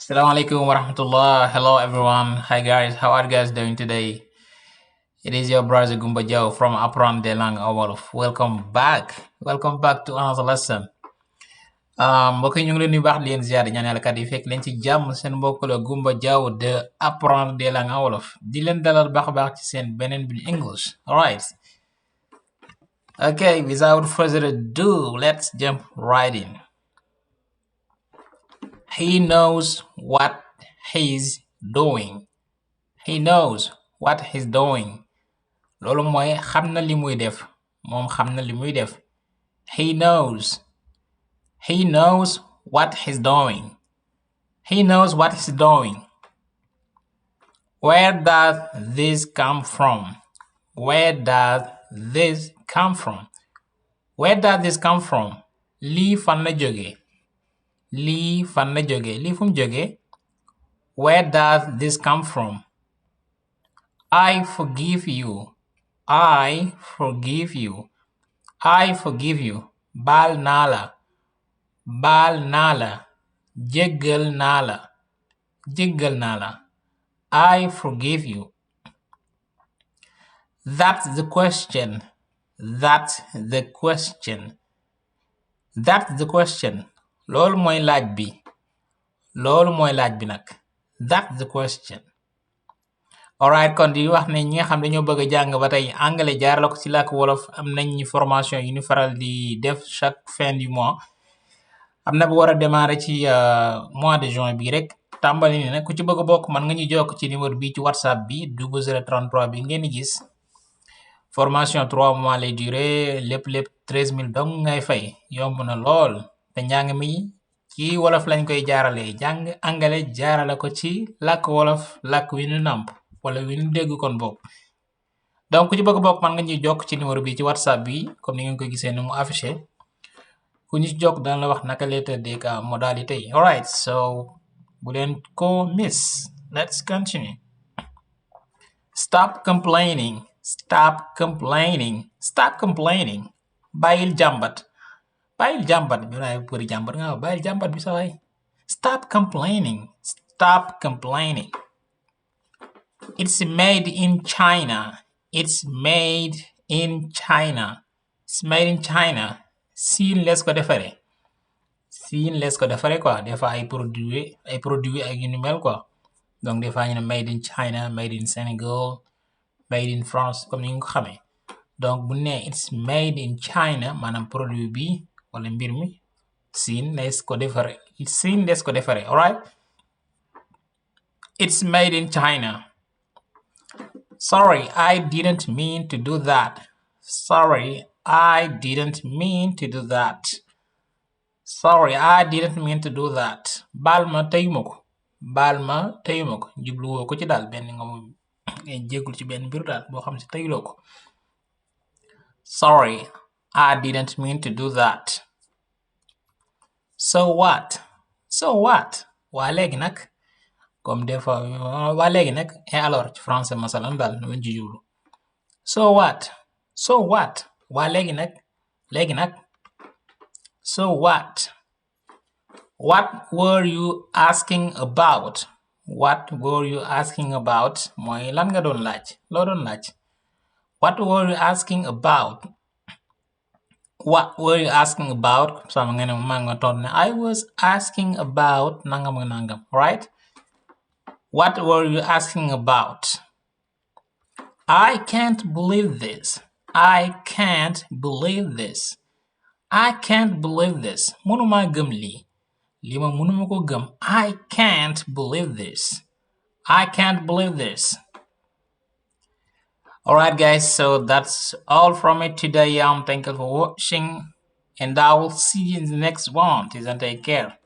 Assalamualaikum warahmatullah. Hello everyone. Hi guys. How are you guys doing today? It is your brother Gumba Joe from Apprendre Langues-Wolof. Welcome back. Welcome back to another lesson. Mbokk yi ñu ngi leen di baax di leen ziar ñaan yàlla kat yi fekk leen ci jàmm seen mbokk la Gumba Joe de Apprendre Langues-Wolof di leen dalal baax a baax ci seen beneen bi English. Alright. Okay, without further ado, let's jump right in. He knows what he's doing. He knows what he's doing. Loolu mooy xam na li muy def. Moom xam na li muy def. He knows. He knows what he's doing. He knows what he's doing. Where does this come from? Where does this come from? Where does this come from? Lii fan la jóge. Lii fan la jóge. Lii fu mu jóge. Where does this come from? I forgive you. I forgive you. I forgive you. Baal naa la. Baal naa la. Jéggal naa la. Jéggal naa la. I forgive you. That's the question. That's the question. That's the question. Loolu mooy laaj bi. Loolu mooy laaj bi nag. That's the question. Alright, kon di wax ne ñi nga xam dañoo bëgg a jàng ba tey anglais jaarale ko ci làkk wolof am nañ formation yu ñu faral di def chaque fin du mois. am na bu war a démarrer ci mois de juin bii rek tàmbali ni nag ku ci bëgg a bokk man nga ñu jokk ci numéro bi ci whatsapp bi 0033 bi ngeen di gis. formation 3 mois lay durer lépp 13000 dong ngay fay yomb na lool te njàng mi ci wolof lañ koy jaarale jàng anglais jaarale ko ci làkk wolof làkk wi ñu nàmp wala wi ñu dégg kon bokk. donc ku ci bëgg bokk man nga ñuy jokk ci numéro bi ci whatsapp bi comme ni ngeen ko gisee ni mu affiché ku ñu ci jokk dana la wax naka lay tëddee ka modalité yi. Alright, so bu leen ko miss. Let's continue. Stop complaining. Stop complaining. Stop complaining. Bàyyil jàmbat. Bàyyil jàmbat bi laay bëri jàmbat nga bàyyil jàmbat bi sa waay. Stop complaining. Stop complaining. It's made in China. It's made in China. It's made in China. Siin lees ko defaree. Siin lees ko defaree quoi des fois ay produits ak yu ni mel quoi. donc des fois ñu ne made in China, made in Senegal, made in France comme ni nga ko xamee. donc bu ne it's made in China maanaam produit bi wala mbir mi siin lees ko defaree. Siin lees ko defaree. Alright. It's made in China. Sorry, I didn't mean to do that. Sorry, I didn't mean to do that. Sorry, I didn't mean to do that. Baal ma teyuma ko. Baal ma teyuma ko. jubluwoo ko ci daal benn nga mu jéggul ci benn mbir daal boo xam si teyuloo ko. Sorry, I didn't mean to do that. So what? So what? waa léegi nag comme des fois waa léegi nag et alors ci français masalan daal nu ci jublu. So what? So what? waa léegi nag. Léegi nag. So what? What were you asking about? What were you asking about? mooy lan nga doon laaj. Loo doon laaj. What were you asking about? What were you asking about? sama nga ne maa nga tontu ne I was asking about nangam nga nangam. Right? What were you asking about? I can't believe this. I can't believe this. I can't believe this. Mënuma gëm lii. Lii ma mënuma ko gëm. I can't believe this. I can't believe this. Alright guys, so that's all from it today. Thank you for watching and I will see you in the next one. Take care.